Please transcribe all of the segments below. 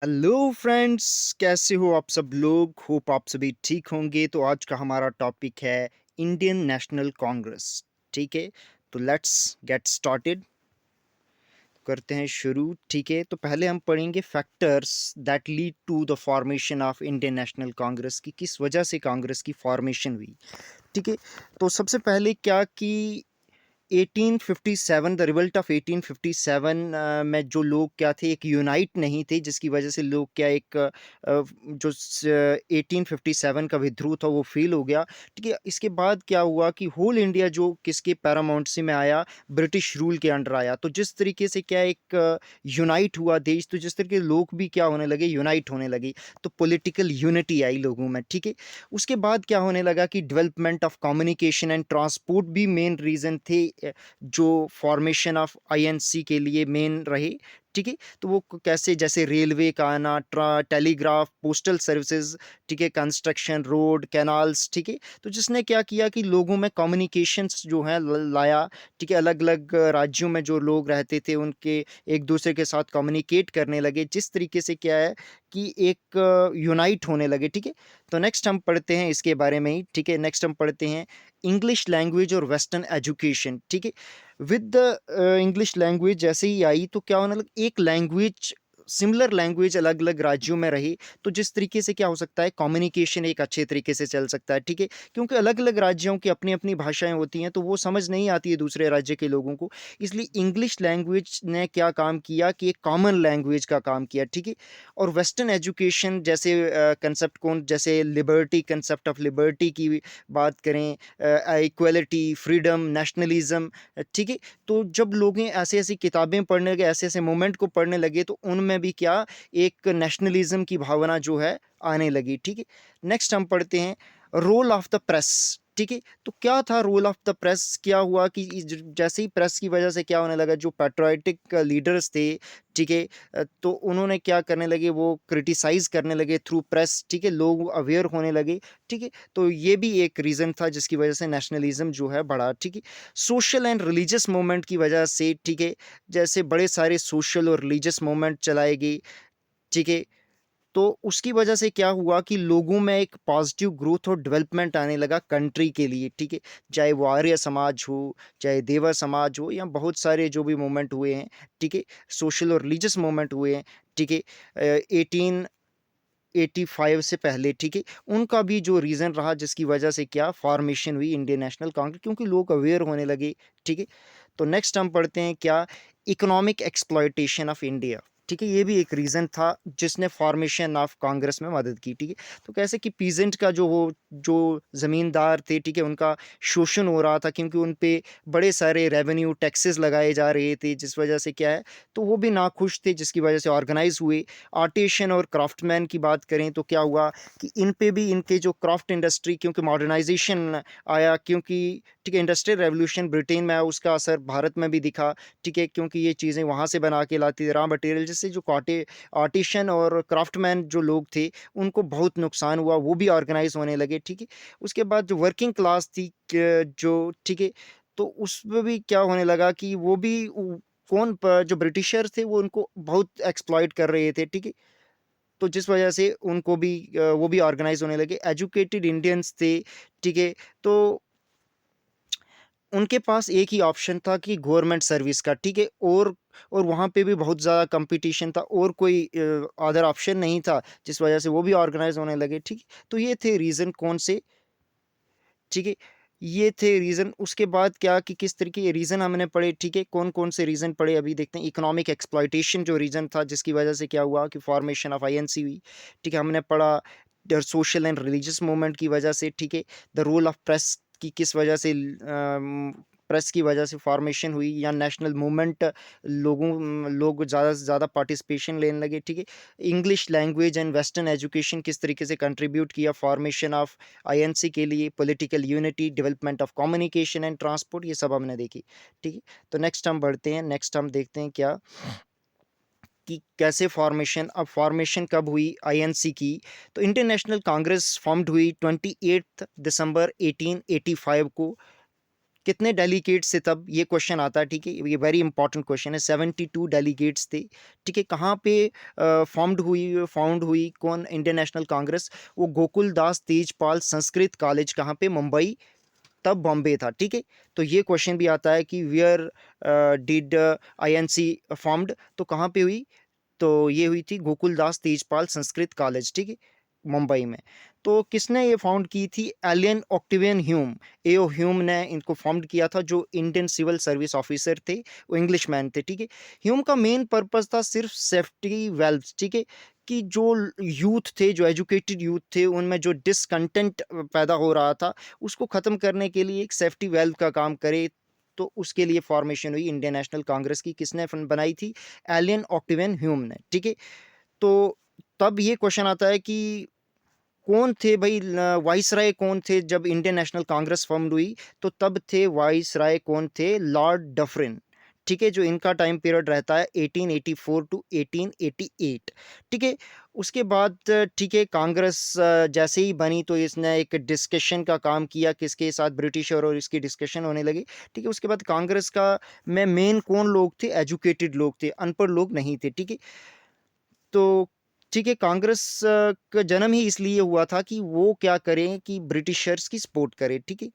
Hello friends, कैसे हो आप सब लोग? होप आप सभी ठीक होंगे। तो आज का हमारा टॉपिक है इंडियन नेशनल कांग्रेस। ठीक है, तो लेट्स गेट स्टार्टेड। करते हैं शुरू। ठीक है, तो पहले हम पढ़ेंगे factors that lead to the formation of Indian National Congress की किस वजह से कांग्रेस की फॉर्मेशन हुई। ठीक है, तो सबसे पहले क्या कि 1857 द रिवल्ट ऑफ 1857 में जो लोग क्या थे, एक यूनाइट नहीं थे, जिसकी वजह से लोग क्या एक जो 1857 का विद्रोह था वो फेल हो गया। ठीक है, इसके बाद क्या हुआ कि होल इंडिया जो किसके पैरामाउंटसी में आया, ब्रिटिश रूल के अंडर आया। तो जिस तरीके से क्या एक यूनाइट हुआ देश, तो जिस तरीके लोग भी क्या होने लगे, यूनाइट होने लगे, तो पॉलिटिकल यूनिटी आई लोगों में। ठीक है, उसके बाद क्या होने लगा कि development of communication and transport भी मेन रीज़न थे, जो फॉर्मेशन ऑफ आईएनसी के लिए मेन रहे। ठीक है, तो वो कैसे, जैसे रेलवे का आना, टेलीग्राफ, पोस्टल सर्विसेज, ठीक है, कंस्ट्रक्शन, रोड, कैनाल्स। ठीक है, तो जिसने क्या किया कि लोगों में कम्युनिकेशंस जो है लाया। ठीक है, अलग अलग राज्यों में जो लोग रहते थे उनके एक दूसरे के साथ कम्युनिकेट करने लगे, जिस तरीके से क्या है कि एक यूनाइट होने लगे। ठीक है, तो नेक्स्ट हम पढ़ते हैं इसके बारे में ही। ठीक है, नेक्स्ट हम पढ़ते हैं इंग्लिश लैंग्वेज और वेस्टर्न एजुकेशन। ठीक है, विद द इंग्लिश लैंग्वेज जैसे ही आई तो क्या होने लगा, एक लैंग्वेज, सिमिलर लैंग्वेज अलग अलग राज्यों में रही, तो जिस तरीके से क्या हो सकता है, कम्युनिकेशन एक अच्छे तरीके से चल सकता है। ठीक है, क्योंकि अलग अलग राज्यों की अपनी अपनी भाषाएं होती हैं, तो वो समझ नहीं आती है दूसरे राज्य के लोगों को। इसलिए इंग्लिश लैंग्वेज ने क्या काम किया कि एक कॉमन लैंग्वेज का काम किया। ठीक है, और वेस्टर्न एजुकेशन जैसे कंसेप्ट कौन, जैसे लिबर्टी, कंसेप्ट ऑफ लिबर्टी की बात करें, इक्वलिटी, फ्रीडम, नेशनलिज्म। ठीक है, तो जब लोग ऐसे ऐसी किताबें पढ़ने लगे, ऐसे ऐसे मोमेंट को पढ़ने लगे, तो उनमें भी क्या एक नेशनलिज्म की भावना जो है आने लगी। ठीक है, नेक्स्ट हम पढ़ते हैं रोल ऑफ द प्रेस। ठीक है, तो क्या था रोल ऑफ द प्रेस, क्या हुआ कि जैसे ही प्रेस की वजह से क्या होने लगा, जो पैट्रियोटिक लीडर्स थे, ठीक है, तो उन्होंने क्या करने लगे, वो क्रिटिसाइज करने लगे थ्रू प्रेस। ठीक है, लोग अवेयर होने लगे। ठीक है, तो ये भी एक रीज़न था जिसकी वजह से नेशनलिज्म जो है बढ़ा। ठीक है, सोशल एंड रिलीजियस मूवमेंट की वजह से, ठीक है, जैसे बड़े सारे सोशल और रिलीजियस मूवमेंट चलाए गए। ठीक है, तो उसकी वजह से क्या हुआ कि लोगों में एक पॉजिटिव ग्रोथ और डेवलपमेंट आने लगा कंट्री के लिए। ठीक है, चाहे वो आर्य समाज हो, चाहे देवर समाज हो, या बहुत सारे जो भी मूवमेंट हुए हैं। ठीक है, सोशल और रिलीजियस मूवमेंट हुए हैं। ठीक है, 1885 से पहले। ठीक है, उनका भी जो रीज़न रहा जिसकी वजह से क्या फॉर्मेशन हुई इंडियन नेशनल कांग्रेस, क्योंकि लोग अवेयर होने लगे। ठीक है, तो नेक्स्ट हम पढ़ते हैं क्या, इकोनॉमिक एक्सप्लॉयटेशन ऑफ इंडिया। ठीक है, ये भी एक रीज़न था जिसने फॉर्मेशन ऑफ कांग्रेस में मदद की। ठीक है, तो कैसे कि पीजेंट का जो ज़मींदार थे, ठीक है, उनका शोषण हो रहा था, क्योंकि उन पे बड़े सारे रेवेन्यू टैक्सेस लगाए जा रहे थे, जिस वजह से क्या है, तो वो भी नाखुश थे, जिसकी वजह से ऑर्गेनाइज हुए। आर्टिशन और क्राफ्टमैन की बात करें तो क्या हुआ कि इन पे भी, इनके जो क्राफ्ट इंडस्ट्री, क्योंकि मॉडर्नाइजेशन आया, क्योंकि ठीक है, इंडस्ट्रियल रेवोल्यूशन ब्रिटेन में आया, उसका असर भारत में भी दिखा। ठीक है, क्योंकि ये चीज़ें वहाँ से बना के लाती थी रॉ मटेरियल, जिससे जो काटे आर्टिशन और क्राफ्टमैन जो लोग थे उनको बहुत नुकसान हुआ, वो भी ऑर्गेनाइज होने लगे। ठीक है, उसके बाद जो वर्किंग क्लास थी जो, ठीक है, तो उसमें भी क्या होने लगा कि वो भी जो ब्रिटिशर्स थे वो उनको बहुत एक्सप्लॉइट कर रहे थे। ठीक है, तो जिस वजह से उनको भी वो भी ऑर्गेनाइज होने लगे, एजुकेटेड इंडियंस थे। ठीक है, तो उनके पास एक ही ऑप्शन था कि गवर्नमेंट सर्विस का। ठीक है, और वहाँ पे भी बहुत ज़्यादा कंपटीशन था, और कोई अदर ऑप्शन नहीं था, जिस वजह से वो भी ऑर्गेनाइज होने लगे। ठीक है, तो ये थे रीज़न कौन से। ठीक है, ये थे रीज़न। उसके बाद क्या कि किस तरीके के रीज़न हमने पढ़े। ठीक है, कौन-कौन से रीज़न पढ़े अभी देखते हैं। इकोनॉमिक एक्सप्लॉइटेशन जो रीज़न था जिसकी वजह से क्या हुआ कि फॉर्मेशन ऑफ आईएनसी हुई। ठीक है, हमने पढ़ा सोशल एंड रिलीजियस मूवमेंट की वजह से। ठीक है, द रोल ऑफ प्रेस की किस वजह से, प्रेस की वजह से फॉर्मेशन हुई, या नेशनल मूवमेंट, लोग ज़्यादा से ज़्यादा पार्टिसिपेशन लेने लगे। ठीक है, English language and western education किस तरीके से कंट्रीब्यूट किया फॉर्मेशन ऑफ आईएनसी के लिए, political unity, development of communication and transport, ये सब हमने देखी। ठीक है, तो नेक्स्ट हम बढ़ते हैं, नेक्स्ट हम देखते हैं क्या कि कैसे फॉर्मेशन, अब फॉर्मेशन कब हुई आईएनसी की। तो इंडियन नेशनल कांग्रेस फॉर्म्ड हुई 28 दिसंबर 1885 को। कितने डेलीगेट्स थे तब, ये क्वेश्चन आता है, ठीक है, ये वेरी इंपॉर्टेंट क्वेश्चन है। 72 डेलीगेट्स थे, ठीक है। कहाँ पे फाउंड हुई कौन इंडियन नेशनल कांग्रेस? वो गोकुल दास तेजपाल संस्कृत कॉलेज, कहाँ पे? मुंबई, तब बॉम्बे था, ठीक है। तो ये क्वेश्चन भी आता है कि वेयर डिड आईएनसी फॉर्म्ड, तो कहाँ पे हुई? तो ये हुई थी गोकुलदास तेजपाल संस्कृत कॉलेज, ठीक है, मुंबई में। तो किसने ये फाउंड की थी? एलियन ऑक्टेवियन ह्यूम, एओ ह्यूम ने इनको फाउंड किया था, जो इंडियन सिविल सर्विस ऑफिसर थे, वो इंग्लिशमैन थे, ठीक है। ह्यूम का मेन पर्पस था सिर्फ सेफ्टी वेल्व्स, ठीक है, कि जो यूथ थे, जो एजुकेटेड यूथ थे, उनमें जो डिसकंटेंट पैदा हो रहा था, उसको ख़त्म करने के लिए एक सेफ्टी वेल्व का काम करे। तो उसके लिए फॉर्मेशन हुई इंडियन नेशनल कांग्रेस की। किसने बनाई थी? एलियन ऑक्टेवियन ह्यूम ने, ठीक है। तो तब ये क्वेश्चन आता है कि कौन थे भाई, वाइसराय कौन थे जब इंडियन नेशनल कांग्रेस फॉर्म हुई? तो तब थे वाइसराय कौन थे? लॉर्ड डफरिन, ठीक है, जो इनका टाइम पीरियड रहता है 1884 टू 1888, ठीक है। उसके बाद ठीक है, कांग्रेस जैसे ही बनी तो इसने एक डिस्कशन का काम किया, किसके साथ? ब्रिटिश और इसकी डिस्कशन होने लगी, ठीक है। उसके बाद कांग्रेस का में मेन कौन लोग थे? एजुकेटेड लोग थे, अनपढ़ लोग नहीं थे, ठीक है। तो ठीक है, कांग्रेस का जन्म ही इसलिए हुआ था कि वो क्या करें कि ब्रिटिशर्स की सपोर्ट करें, ठीक है।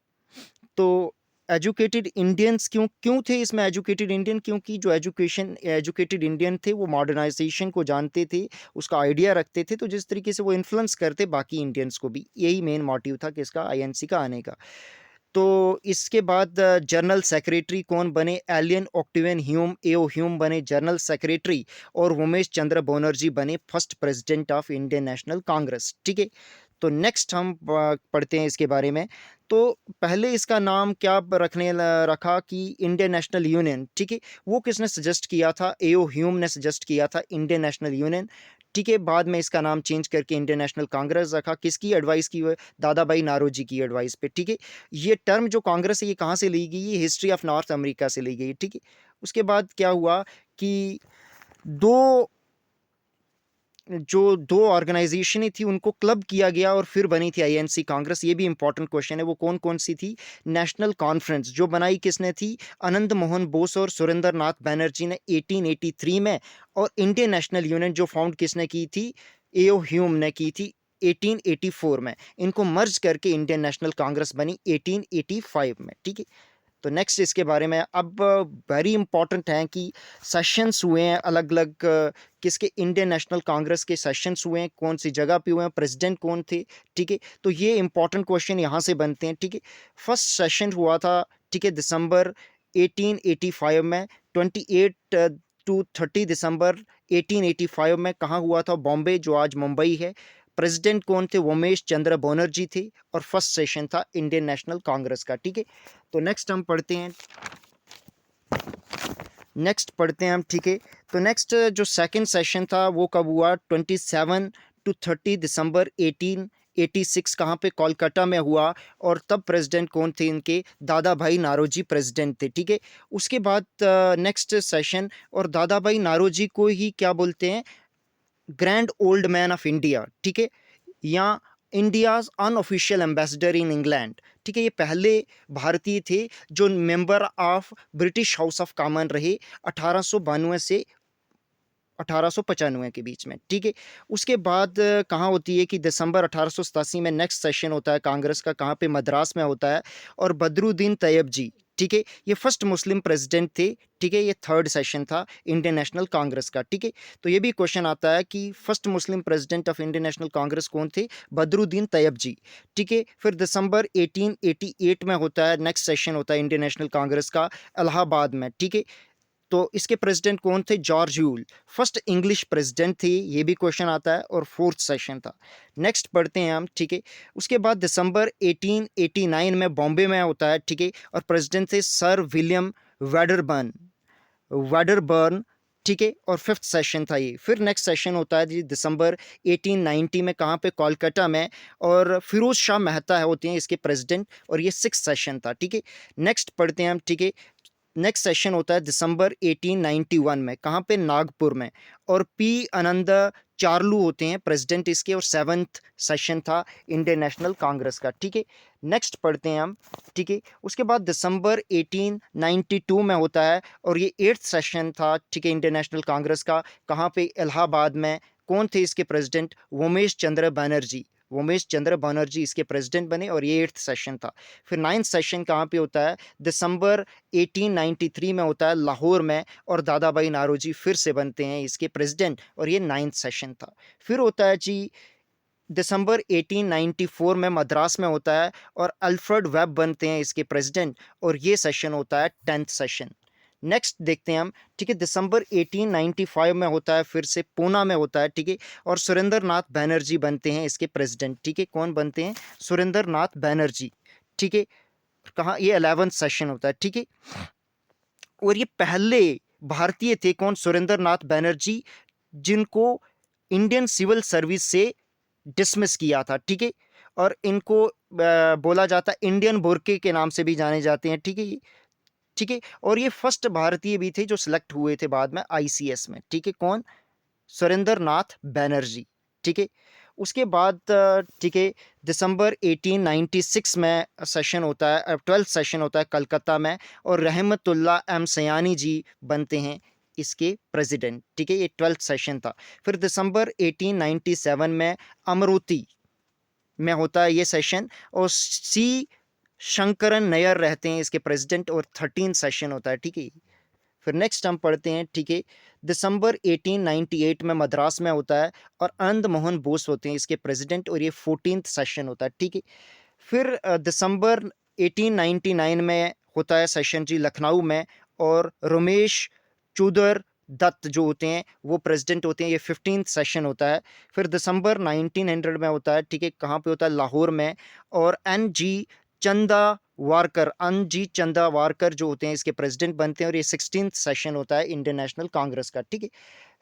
तो एजुकेटेड इंडियंस क्यों क्यों थे इसमें एजुकेटेड इंडियन? क्योंकि जो एजुकेटेड इंडियन थे वो मॉडर्नाइजेशन को जानते थे, उसका आइडिया रखते थे, तो जिस तरीके से वो इन्फ्लुएंस करते बाकी इंडियंस को भी, यही मेन मोटिव था किसका? आईएनसी का आने का। तो इसके बाद जनरल सेक्रेटरी कौन बने? एलियन ऑक्टेवियन ह्यूम, एओ ह्यूम बने जनरल सेक्रेटरी, और उमेश चंद्र बनर्जी बने first president of Indian National Congress, ठीक है। तो नेक्स्ट हम पढ़ते हैं इसके बारे में। तो पहले इसका नाम क्या रखा कि इंडियन नेशनल यूनियन, ठीक है। वो किसने सजेस्ट किया था? एओ ह्यूम ने सजेस्ट किया था इंडियन नेशनल यूनियन, ठीक है। बाद में इसका नाम चेंज करके इंडियन नेशनल कांग्रेस रखा। किसकी एडवाइस की? दादा भाई नारोजी की एडवाइस पे, ठीक है। ये टर्म जो कांग्रेस है ये कहाँ से ली गई? ये हिस्ट्री ऑफ नॉर्थ अमेरिका से ली गई, ठीक है। उसके बाद क्या हुआ कि दो जो दो ऑर्गेनाइजेशन थी उनको क्लब किया गया और फिर बनी थी आईएनसी कांग्रेस। ये भी इंपॉर्टेंट क्वेश्चन है, वो कौन कौन सी थी? नेशनल कॉन्फ्रेंस जो बनाई किसने थी? आनंद मोहन बोस और सुरेंद्र नाथ बैनर्जी ने 1883 में। और इंडियन नेशनल यूनियन जो फाउंड किसने की थी? एओ ह्यूम ने की थी 1884 में। इनको मर्ज करके इंडियन नेशनल कांग्रेस बनी 1885 में, ठीक है। तो नेक्स्ट इसके बारे में अब वेरी इंपॉर्टेंट है कि सेशंस हुए हैं अलग अलग, किसके? इंडियन नेशनल कांग्रेस के सेशंस हुए हैं, कौन सी जगह पे हुए हैं, प्रेसिडेंट कौन थे, ठीक है। तो ये इंपॉर्टेंट क्वेश्चन यहाँ से बनते हैं, ठीक है। फर्स्ट सेशन हुआ था, ठीक है, दिसंबर 1885 में। 28 टू 30 दिसंबर 1885 में। कहाँ हुआ था? बॉम्बे, जो आज मुंबई है। प्रेसिडेंट कौन थे? उमेश चंद्र बनर्जी थे। और फर्स्ट सेशन था इंडियन नेशनल कांग्रेस का, ठीक है। तो नेक्स्ट हम पढ़ते हैं, ठीक है। तो नेक्स्ट जो सेकंड सेशन था वो कब हुआ? 27 टू 30 दिसंबर 1886। कहाँ पे? कोलकाता में हुआ। और तब प्रेसिडेंट कौन थे इनके? दादा भाई नारोजी प्रेसिडेंट थे, ठीक है। उसके बाद नेक्स्ट सेशन, और दादा भाई नारोजी को ही क्या बोलते हैं? Grand old man of India, ठीक है, या India's unofficial ambassador in England, ठीक है। ये पहले भारतीय थे जो member of British house of common रहे 1892 से 1895 के बीच में, ठीक है। उसके बाद कहाँ होती है कि दिसंबर 1887 में नेक्स्ट सेशन होता है कांग्रेस का। कहाँ पे? मद्रास में होता है। और बदरुद्दीन तैयब जी, ठीक है, ये फर्स्ट मुस्लिम प्रेसिडेंट थे, ठीक है। ये थर्ड सेशन था इंडियन नेशनल कांग्रेस का, ठीक है। तो ये भी क्वेश्चन आता है कि first Muslim president of Indian National Congress कौन थे? बदरुद्दीन तैयब जी, ठीक है। फिर दिसंबर 1888 में होता है नेक्स्ट सेशन होता है इंडियन नेशनल कांग्रेस का इलाहाबाद में, ठीक है। तो इसके प्रेसिडेंट कौन थे? जॉर्ज ह्यूल, फर्स्ट इंग्लिश प्रेसिडेंट थे। ये भी क्वेश्चन आता है। और फोर्थ सेशन था। नेक्स्ट पढ़ते हैं हम, ठीक है। उसके बाद दिसंबर 1889 में बॉम्बे में होता है, ठीक है। और प्रेसिडेंट थे सर विलियम वेडरबर्न, ठीक है। और फिफ्थ सेशन था ये। फिर नेक्स्ट सेशन होता है जी दिसंबर 1890 में। कहाँ पे? कोलकाता में। और फिरोज शाह मेहता है होते हैं इसके प्रेसिडेंट। और ये सिक्स सेशन था, ठीक है। नेक्स्ट पढ़ते हैं हम, ठीक है। नेक्स्ट सेशन होता है दिसंबर 1891 में। कहाँ पे? नागपुर में। और पी आनंद चार्लू होते हैं प्रेसिडेंट इसके, और 7th सेशन था इंडियन नेशनल कांग्रेस का, ठीक है। नेक्स्ट पढ़ते हैं हम, ठीक है। उसके बाद दिसंबर 1892 में होता है और ये 8th सेशन था, ठीक है, इंडियन नेशनल कांग्रेस का। कहाँ पे? इलाहाबाद में। कौन थे इसके प्रेसिडेंट? उमेश चंद्र बनर्जी। उमेश चंद्र बनर्जी इसके प्रेसिडेंट बने और ये 8th सेशन था। फिर 9th सेशन कहाँ पे होता है? दिसंबर 1893 में होता है लाहौर में, और दादा भाई नारोजी फिर से बनते हैं इसके प्रेसिडेंट, और ये 9th सेशन था। फिर होता है जी दिसंबर 1894 में मद्रास में होता है और अल्फ्रेड वेब बनते हैं इसके प्रेसिडेंट, और ये सेशन होता है 10th सेशन। नेक्स्ट देखते हैं हम, ठीक है। दिसंबर 1895 में होता है, फिर से पूना में होता है, ठीक है, और सुरेंद्र नाथ बैनर्जी बनते हैं इसके प्रेसिडेंट, ठीक है। कौन बनते हैं? सुरेंद्र नाथ बैनर्जी, ठीक है। कहाँ? ये 11th सेशन होता है, ठीक है। और ये पहले भारतीय थे, कौन? सुरेंद्र नाथ बैनर्जी, जिनको इंडियन सिविल सर्विस से डिसमिस किया था, ठीक है। और इनको बोला जाता है इंडियन बुरके के नाम से भी जाने जाते हैं, ठीक है, ठीक है। और ये फर्स्ट भारतीय भी थे जो सिलेक्ट हुए थे बाद में आईसीएस में, ठीक है। कौन? सुरेंद्र नाथ बैनर्जी, ठीक है। उसके बाद ठीक है, दिसंबर 1896 में सेशन होता है, 12th सेशन होता है कलकत्ता में, और रहमतुल्ला एम सयानी जी बनते हैं इसके प्रेसिडेंट, ठीक है। ये 12th सेशन था। फिर दिसंबर 1897 में अमरूती में होता है ये सेशन, और सी शंकरन नयर रहते हैं इसके प्रेसिडेंट, और 13th सेशन होता है, ठीक है। फिर नेक्स्ट हम पढ़ते हैं, ठीक है। दिसंबर 1898 में मद्रास में होता है और आनंद मोहन बोस होते हैं इसके प्रेसिडेंट, और ये 14th सेशन होता है, ठीक है। फिर दिसंबर 1899 में होता है सेशन जी लखनऊ में, और रमेश चौधर दत्त जो होते हैं वो प्रेसिडेंट होते हैं, ये 15th सेशन होता है। फिर दिसंबर 1900 में होता है, ठीक है। कहाँ पे होता है? लाहौर में, और एन जी चंदा वारकर जो होते हैं इसके प्रेसिडेंट बनते हैं, और ये 16th सेशन होता है इंडियन नेशनल कांग्रेस का, ठीक है।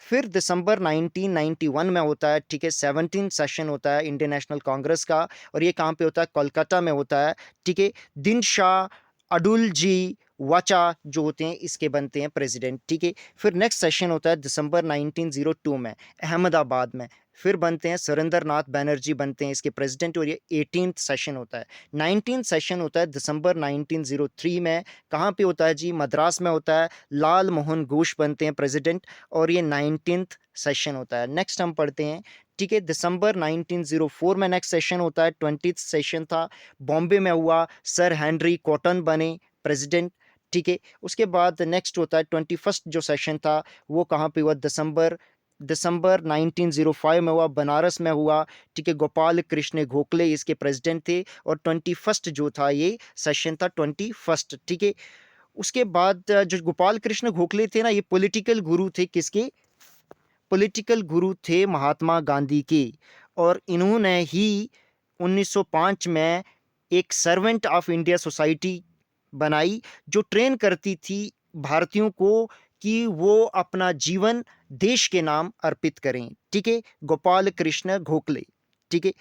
फिर दिसंबर 1991 में होता है, ठीक है, 17th सेशन होता है इंडियन नेशनल कांग्रेस का, और ये कहाँ पे होता है? कोलकाता में होता है, ठीक है। दिन शाह अडुल जी वाचा जो होते हैं इसके बनते हैं प्रेसिडेंट, ठीक है। फिर नेक्स्ट सेशन होता है दिसंबर 1902 में अहमदाबाद में, फिर बनते हैं सुरेंद्र नाथ बैनर्जी बनते हैं इसके प्रेसिडेंट, और ये 18th सेशन होता है। 19th सेशन होता है दिसंबर 1903 में, कहाँ पे होता है जी? मद्रास में होता है, लाल मोहन घोष बनते हैं प्रेसिडेंट, और ये 19th सेशन होता है। नेक्स्ट हम पढ़ते हैं, ठीक है। दिसंबर 1904 में नेक्स्ट सेशन होता है, 20th सेशन था, बॉम्बे में हुआ, सर हेनरी कॉटन बने प्रेसिडेंट, ठीक है। उसके बाद नेक्स्ट होता है 21st जो सेशन था, वो कहाँ पे हुआ? दिसंबर दिसंबर 1905 में हुआ, बनारस में हुआ, ठीक है। गोपाल कृष्ण गोखले इसके प्रेसिडेंट थे, और 21st जो था ये सेशन था 21st, ठीक है। उसके बाद जो गोपाल कृष्ण गोखले थे ना, ये पॉलिटिकल गुरु थे, किसके? पॉलिटिकल गुरु थे महात्मा गांधी के, और इन्होंने ही 1905 में एक सर्वेंट ऑफ इंडिया सोसाइटी बनाई, जो ट्रेन करती थी भारतीयों को कि वो अपना जीवन देश के नाम अर्पित करें, ठीक है। गोपाल कृष्ण गोखले, ठीक है।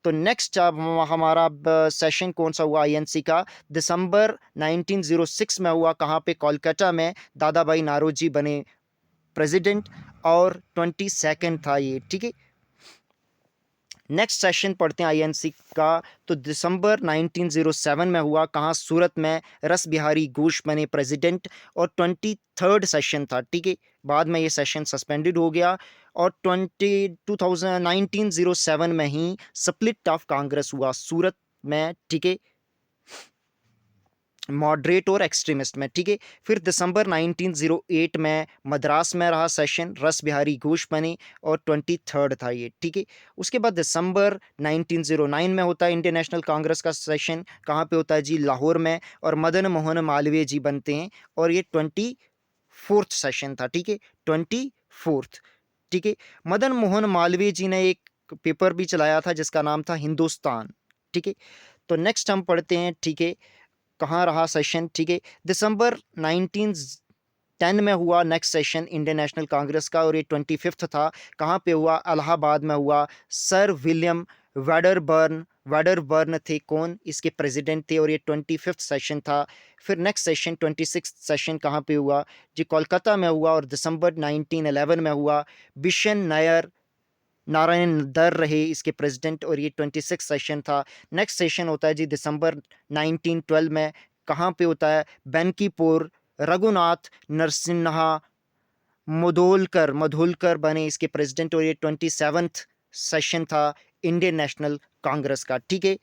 तो नेक्स्ट हमारा सेशन कौन सा हुआ आईएनसी का? दिसंबर 1906 में हुआ, कहाँ पे? कोलकाता में, दादा भाई नारोजी बने प्रेसिडेंट, और 22nd था ये, ठीक है। नेक्स्ट सेशन पढ़ते हैं आईएनसी का, तो दिसंबर 1907 में हुआ, कहाँ? सूरत में, रस बिहारी घोष बने प्रेसिडेंट, और 23rd सेशन था, ठीक है। बाद में ये सेशन सस्पेंडेड हो गया, और 1907 में ही स्प्लिट ऑफ कांग्रेस हुआ सूरत में, ठीक है, मॉडरेट और एक्सट्रीमिस्ट में, ठीक है। फिर दिसंबर 1908 में मद्रास में रहा सेशन, रस बिहारी घोष बने, और 23rd था ये, ठीक है। उसके बाद दिसंबर 1909 में होता है इंडियन नेशनल कांग्रेस का सेशन, कहाँ पे होता है जी? लाहौर में, और मदन मोहन मालवीय जी बनते हैं, और ये 24th सेशन था, ठीक है, 24th, ठीक है। मदन मोहन मालवीय जी ने एक पेपर भी चलाया था जिसका नाम था हिंदुस्तान, ठीक है। तो नेक्स्ट हम पढ़ते हैं, ठीक है, कहाँ रहा सेशन, ठीक है। दिसंबर 1910 में हुआ next session Indian National Congress का, और ये 25th था, कहाँ पे हुआ? इलाहाबाद में हुआ, सर विलियम वेडरबर्न थे, कौन? इसके प्रेसिडेंट थे, और ये 25th सेशन था। फिर नेक्स्ट सेशन 26th सेशन कहाँ पे हुआ जी? कोलकाता में हुआ, और दिसंबर 1911 में हुआ। बिशन नायर नारायण दर रहे इसके प्रेसिडेंट और ये 26 सेशन था। नेक्स्ट सेशन होता है जी दिसंबर 1912 में, कहाँ पे होता है? बेनकीपुर। रघुनाथ नरसिन्हा मधोलकर बने इसके प्रेसिडेंट और ये 27th सेशन था इंडियन नेशनल कांग्रेस का, ठीक है।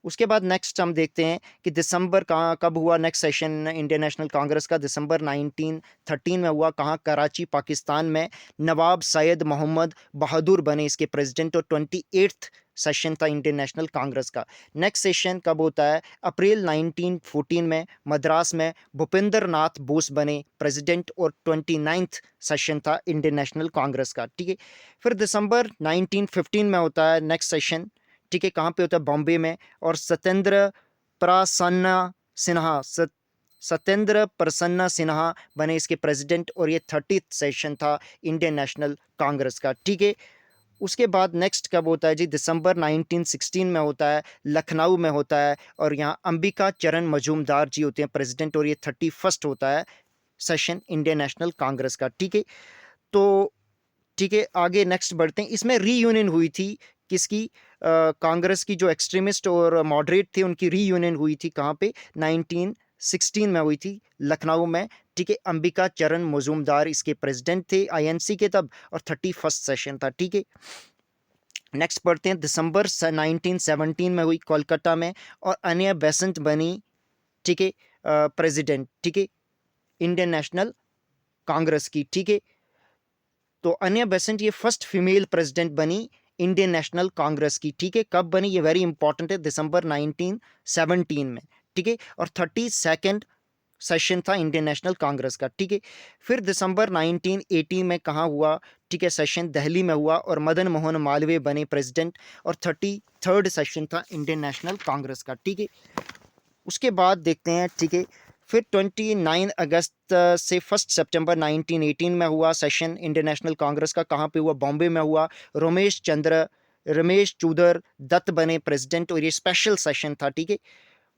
उसके बाद नेक्स्ट हम देखते हैं कि दिसंबर कहाँ कब हुआ next session Indian National Congress का? दिसंबर 1913 में हुआ। कहाँ? कराची, पाकिस्तान में। नवाब सैयद मोहम्मद बहादुर बने इसके प्रेसिडेंट और 28th सेशन था इंडियन नेशनल कांग्रेस का। नेक्स्ट सेशन कब होता है? अप्रैल 1914 में मद्रास में भूपेंद्र नाथ बोस बने प्रेसिडेंट और 29th सेशन था इंडियन नेशनल कांग्रेस का, ठीक है। फिर दिसंबर 1915 में होता है नेक्स्ट सेशन, ठीक है। कहाँ पे होता है? बॉम्बे में। और सत्येंद्र प्रसन्ना सिन्हा बने इसके प्रेसिडेंट और ये 30th सेशन था इंडियन नेशनल कांग्रेस का, ठीक है। उसके बाद नेक्स्ट कब होता है जी? दिसंबर 1916 में होता है, लखनऊ में होता है और यहाँ अंबिका चरण मजूमदार जी होते हैं प्रेसिडेंट और ये 31st होता है सेशन इंडियन नेशनल कांग्रेस का, ठीक है। तो ठीक है, आगे नेक्स्ट बढ़ते हैं। इसमें रीयूनियन हुई थी किसकी? कांग्रेस की जो एक्सट्रीमिस्ट और मॉडरेट थे उनकी रीयूनियन हुई थी। कहाँ पे? 1916 में हुई थी, लखनऊ में, ठीक है। अंबिका चरण मजूमदार इसके प्रेसिडेंट थे आईएनसी के तब और 31st सेशन था, ठीक है। नेक्स्ट पढ़ते हैं। दिसंबर 1917 में हुई कोलकाता में और अनिया बेसेंट बनी, ठीक है, प्रेसिडेंट, ठीक है, इंडियन नेशनल कांग्रेस की, ठीक है। तो अनिया बेसेंट ये फर्स्ट फीमेल प्रेसिडेंट बनी इंडियन नेशनल कांग्रेस की, ठीक है। कब बनी? ये वेरी इंपॉर्टेंट है, दिसंबर 1917 में, ठीक है। और 32nd सेशन था इंडियन नेशनल कांग्रेस का, ठीक है। फिर दिसंबर 1918 में कहाँ हुआ? ठीक है, सेशन दिल्ली में हुआ और मदन मोहन मालवीय बने प्रेसिडेंट और 33rd सेशन था इंडियन नेशनल कांग्रेस का, ठीक है। उसके बाद देखते हैं, ठीक है। फिर 29 अगस्त से 1 सितंबर 1918 में हुआ सेशन इंडियन नेशनल कांग्रेस का। कहाँ पे हुआ? बॉम्बे में हुआ। रमेश चंद्र दत्त बने प्रेसिडेंट और ये स्पेशल सेशन था, ठीक है।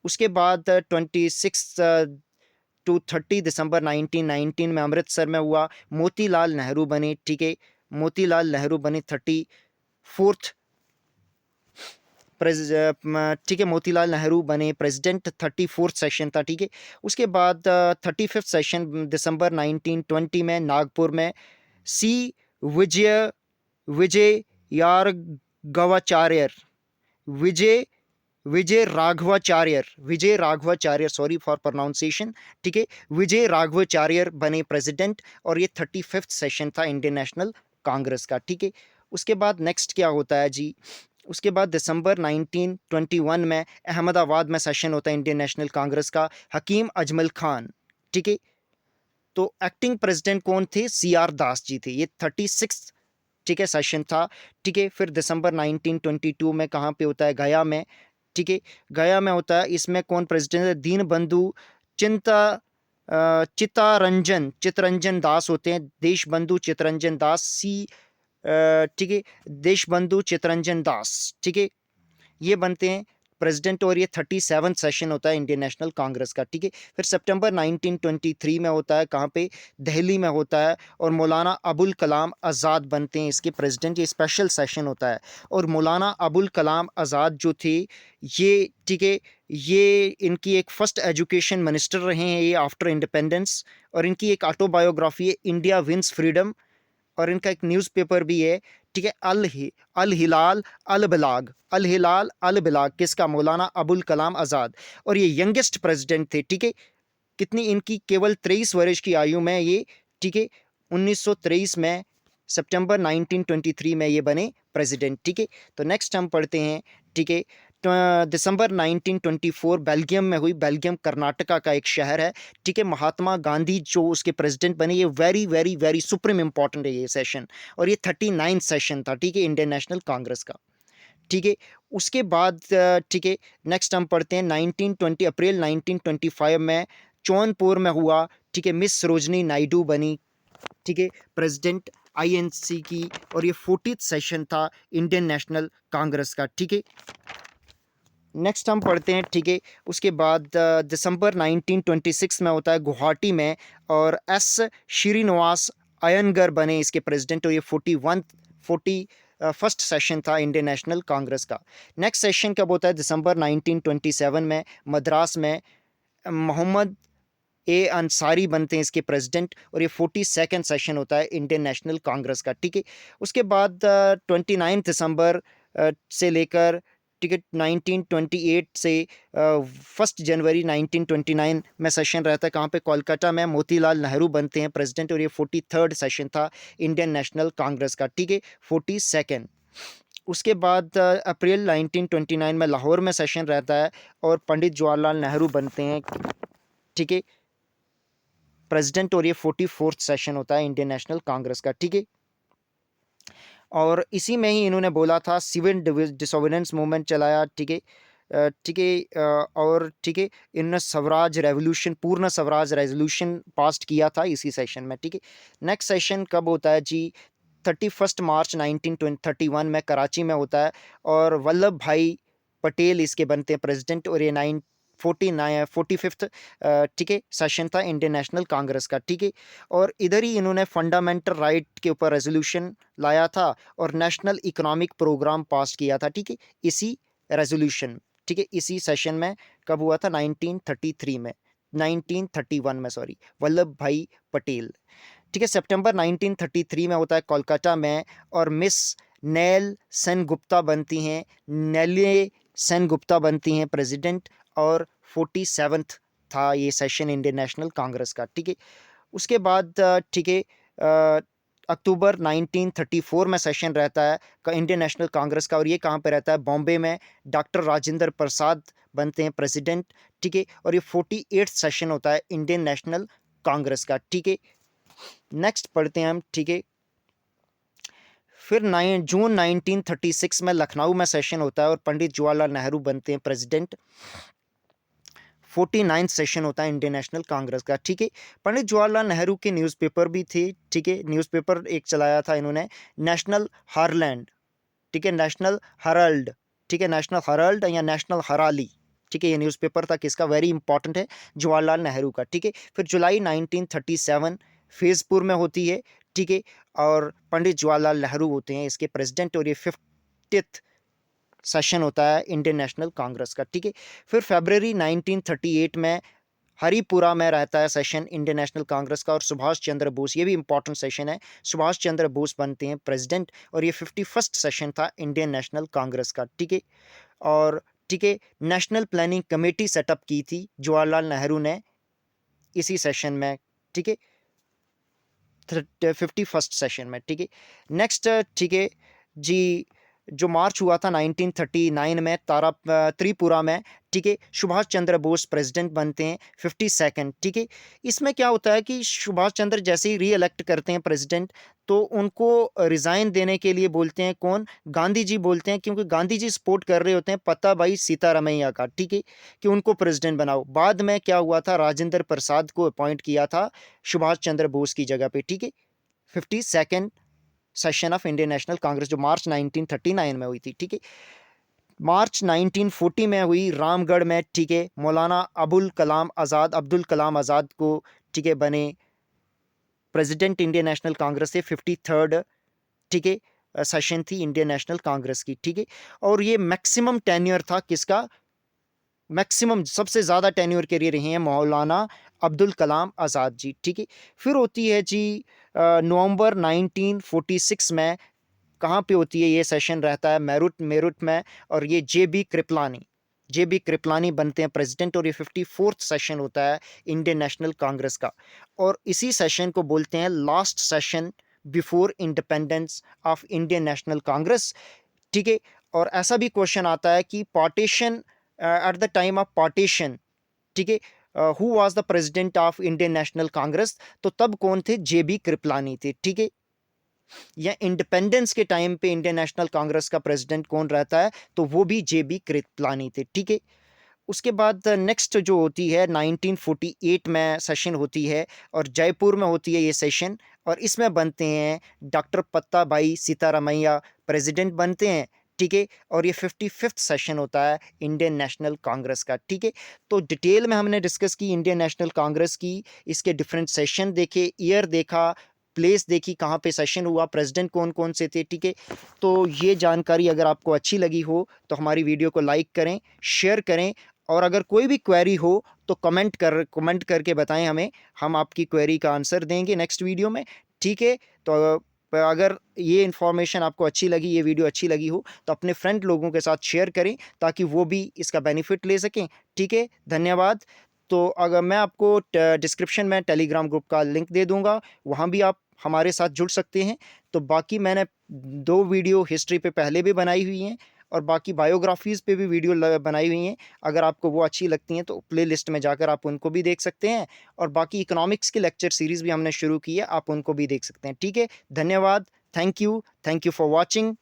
उसके बाद 26 टू 30 दिसंबर 1919 में अमृतसर में हुआ। मोतीलाल नेहरू बने, ठीक है, मोतीलाल नेहरू बने 34th ठीक है, मोतीलाल नेहरू बने प्रेसिडेंट, 34th सेशन था, ठीक है। उसके बाद 35th सेशन दिसंबर 1920 में नागपुर में सी विजय विजय यार गवाचार्य Vijay Vijay Raghavacharya, sorry for pronunciation, ठीक है, विजय राघवाचार्य बने प्रेसिडेंट और ये 35th सेशन था इंडियन नेशनल कांग्रेस का, ठीक है। उसके बाद नेक्स्ट क्या होता है जी? उसके बाद दिसंबर 1921 में अहमदाबाद में सेशन होता है इंडियन नेशनल कांग्रेस का। हकीम अजमल खान, ठीक है। तो एक्टिंग प्रेसिडेंट कौन थे? CR दास जी थे। ये 36, ठीक है, सेशन था, ठीक है। फिर दिसंबर 1922 में कहाँ पे होता है? गया में, ठीक है, गया में होता है। इसमें कौन प्रेसिडेंट है? दीन बंधु चित्तरंजन दास होते हैं। देश बंधु चित्तरंजन दास, ठीक है, देश बंधु चित्तरंजन दास, ठीक है, ये बनते हैं प्रेसिडेंट और ये 37 सेशन होता है इंडियन नेशनल कांग्रेस का, ठीक है। फिर सितंबर 1923 में होता है, कहाँ पे? दिल्ली में होता है और मौलाना अबुल कलाम आज़ाद बनते हैं इसके प्रेसिडेंट। ये स्पेशल सेशन होता है और मौलाना अबुल कलाम आज़ाद जो थे ये, ठीक है, ये इनकी एक फर्स्ट एजुकेशन मिनिस्टर रहे हैं ये आफ्टर इंडिपेंडेंस और इनकी एक ऑटोबायोग्राफी है इंडिया विंस फ्रीडम और इनका एक न्यूज़पेपर भी है, ठीक है, अल हिलाल अल बिलाग, किसका? मौलाना अबुल कलाम आज़ाद। और ये यंगेस्ट प्रेसिडेंट थे, ठीक है। कितनी? इनकी केवल 23 वर्ष की आयु में ये, ठीक है, 1923 में सितंबर 1923 में ये बने प्रेसिडेंट, ठीक है। तो नेक्स्ट हम पढ़ते हैं, ठीक है। दिसंबर 1924 बेल्जियम में हुई। बेल्जियम कर्नाटका का एक शहर है, ठीक है। महात्मा गांधी जो उसके प्रेसिडेंट बने। ये very very very supreme important है ये सेशन और ये 39 सेशन था, ठीक है, इंडियन नेशनल कांग्रेस का, ठीक है। उसके बाद ठीक है, नेक्स्ट हम पढ़ते हैं 1920 अप्रैल 1925 में जौनपुर में हुआ, ठीक है। मिस सरोजनी नायडू बनी, ठीक है, प्रेसिडेंट आईएनसी की और ये 40th सेशन था इंडियन नेशनल कांग्रेस का, ठीक है। नेक्स्ट हम पढ़ते हैं, ठीक है। उसके बाद दिसंबर 1926 में होता है गुवाहाटी में और एस श्रीनिवास अयंगर बने इसके प्रेसिडेंट और ये 41 फर्स्ट सेशन था इंडियन नेशनल कांग्रेस का। नेक्स्ट सेशन कब होता है? दिसंबर 1927 में मद्रास में मोहम्मद ए अंसारी बनते हैं इसके प्रेसिडेंट, और ये 42nd सेशन होता है इंडियन नेशनल कांग्रेस का, ठीक है। उसके बाद 29 दिसंबर से लेकर, ठीक है, 1928 से 1 जनवरी 1929 में सेशन रहता है। कहाँ पे? कोलकाता में मोतीलाल नेहरू बनते हैं प्रेसिडेंट, और ये 43rd सेशन था इंडियन नेशनल कांग्रेस का, ठीक है, 42nd। उसके बाद अप्रैल 1929 में लाहौर में सेशन रहता है और पंडित जवाहरलाल नेहरू बनते हैं, ठीक है, प्रेसिडेंट, और ये 44th सेशन होता है इंडियन नेशनल कांग्रेस का, ठीक है। और इसी में ही इन्होंने बोला था सिविल डिसोबिडेंस मूवमेंट चलाया, ठीक है, ठीक है, और ठीक है, इन्होंने स्वराज रेवोल्यूशन, पूर्ण स्वराज रेजोल्यूशन पास किया था इसी सेशन में, ठीक है। नेक्स्ट सेशन कब होता है जी? 31 मार्च 1931 में कराची में होता है, और वल्लभ भाई पटेल इसके बनते हैं प्रेसिडेंट, और ये 45th, ठीक है, सेशन था इंडियन नेशनल कांग्रेस का, ठीक है। और इधर ही इन्होंने फंडामेंटल राइट के ऊपर रेजोल्यूशन लाया था और नेशनल इकोनॉमिक प्रोग्राम पास किया था, ठीक है, इसी रेजोल्यूशन, ठीक है, इसी सेशन में। कब हुआ था? 1933 में, 1931 में, सॉरी, वल्लभ भाई पटेल, ठीक है। सितंबर 1933 में होता है कोलकाता में, और मिस नेल सेन गुप्ता बनती हैं, नेले सेन गुप्ता बनती हैं प्रेसिडेंट, और 47th था ये सेशन इंडियन नेशनल कांग्रेस का, ठीक है। उसके बाद ठीक है, अक्टूबर 1934 में सेशन रहता है इंडियन नेशनल कांग्रेस का, और ये कहाँ पे रहता है? बॉम्बे में। डॉक्टर राजेंद्र प्रसाद बनते हैं प्रेसिडेंट, ठीक है, और ये 48th सेशन होता है इंडियन नेशनल कांग्रेस का, ठीक है। नेक्स्ट पढ़ते हैं हम, ठीक है। फिर जून 1936 में लखनऊ में सेशन होता है और पंडित जवाहरलाल नेहरू बनते हैं प्रेसिडेंट। 49th सेशन होता है इंडियन नेशनल कांग्रेस का, ठीक है। पंडित जवाहरलाल नेहरू के न्यूज़पेपर भी थे, ठीक है, न्यूज़पेपर एक चलाया था इन्होंने, नेशनल हरलैंड, ठीक है, नेशनल हरल्ड, ठीक है, नेशनल हरल्ड या नेशनल हराली, ठीक है, ये न्यूज़पेपर था किसका? वेरी इंपॉर्टेंट है, जवाहरलाल नेहरू का, ठीक है। फिर जुलाई 1937 फैज़पुर में होती है, ठीक है, और पंडित जवाहरलाल नेहरू होते हैं इसके प्रेसिडेंट, और ये 50th सेशन होता है इंडियन नेशनल कांग्रेस का, ठीक है। फिर फरवरी 1938 में हरिपुरा में रहता है सेशन इंडियन नेशनल कांग्रेस का, और सुभाष चंद्र बोस, ये भी इंपॉर्टेंट सेशन है, सुभाष चंद्र बोस बनते हैं प्रेसिडेंट, और ये 51st सेशन था इंडियन नेशनल कांग्रेस का, ठीक है। और ठीक है, नेशनल प्लानिंग कमेटी सेटअप की थी जवाहरलाल नेहरू ने इसी सेशन में, ठीक है, 51st सेशन में, ठीक है। नेक्स्ट, ठीक है जी, जो मार्च हुआ था 1939 में त्रिपुरा में, ठीक है, सुभाष चंद्र बोस प्रेसिडेंट बनते हैं 52nd, ठीक है। इसमें क्या होता है कि सुभाष चंद्र जैसे ही री इलेक्ट करते हैं प्रेसिडेंट, तो उनको रिज़ाइन देने के लिए बोलते हैं, कौन? गांधी जी बोलते हैं, क्योंकि गांधी जी सपोर्ट कर रहे होते हैं पत्ताभाई सीतारमैया का, ठीक है, कि उनको प्रेसिडेंट बनाओ। बाद में क्या हुआ था? राजेंद्र प्रसाद को अपॉइंट किया था सुभाष चंद्र बोस की जगह पे, ठीक है। 52nd session of Indian National Congress जो मार्च 1939 में हुई थी, ठीक है। मार्च 1940 में हुई रामगढ़ में, ठीक है, मौलाना अब्दुल कलाम आज़ाद को, ठीक है, बने प्रेसिडेंट इंडियन नेशनल कांग्रेस से। 53rd, ठीक है, सेशन थी इंडियन नेशनल कांग्रेस की, ठीक है। और ये मैक्सिमम टेन्योर था किसका? मैक्सिमम सबसे ज़्यादा टेन्योर के लिए रहे हैं मौलाना अब्दुल कलाम आज़ाद जी, ठीक है। फिर होती है जी नवंबर 1946 में, कहाँ पे होती है? ये सेशन रहता है मेरठ में, और ये जे बी कृपलानी बनते हैं प्रेसिडेंट, और ये 54th सेशन होता है इंडियन नेशनल कांग्रेस का। और इसी सेशन को बोलते हैं last session before independence of Indian National Congress, ठीक है। और ऐसा भी क्वेश्चन आता है कि partition, at the time of partition, ठीक है, who was the president of Indian National Congress? तो तब कौन थे? जे बी कृपलानी थे, ठीक है। या इंडिपेंडेंस के टाइम पे इंडियन नेशनल कांग्रेस का प्रेसिडेंट कौन रहता है? तो वो भी जे बी कृपलानी थे, ठीक है। उसके बाद नेक्स्ट जो होती है 1948 में सेशन होती है, और जयपुर में होती है ये सेशन, और इसमें बनते हैं डॉक्टर पत्ताभाई सीतारमैया प्रेसिडेंट बनते हैं, ठीक है। और ये 55th सेशन होता है इंडियन नेशनल कांग्रेस का, ठीक है। तो डिटेल में हमने डिस्कस की इंडियन नेशनल कांग्रेस की, इसके डिफरेंट सेशन देखे, ईयर देखा, प्लेस देखी, कहाँ पे सेशन हुआ, प्रेसिडेंट कौन-कौन से थे, ठीक है? तो ये जानकारी अगर आपको अच्छी लगी हो, तो हमारी वीडियो को लाइक करें, शेयर करें और अगर कोई भी क्वेरी हो, तो कमेंट करके बताएँ हमें, हम आपकी क्वेरी का आंसर देंगे नेक्स्ट वीडियो में, ठीक है? तो अगर ये इन्फॉर्मेशन आपको अच्छी लगी, ये वीडियो अच्छी लगी हो, तो अपने फ्रेंड लोगों के साथ शेयर करें, ताकि वो भी इसका बेनिफिट ले सकें, ठीक है? धन्यवाद। तो अगर मैं आपको डिस्क्रिप्शन में टेलीग्राम ग्रुप का लिंक दे दूँगा, वहाँ भी आप हमारे साथ जुड़ सकते हैं। तो बाकी मैंने 2 वीडियो हिस्ट्री पे पहले भी बनाई हुई हैं और बाकी बायोग्राफ़ीज़ पे भी वीडियो बनाई हुई हैं। अगर आपको वो अच्छी लगती हैं, तो प्लेलिस्ट में जाकर आप उनको भी देख सकते हैं और बाकी इकोनॉमिक्स की लेक्चर सीरीज़ भी हमने शुरू की है, आप उनको भी देख सकते हैं, ठीक है? धन्यवाद। Thank you for watching.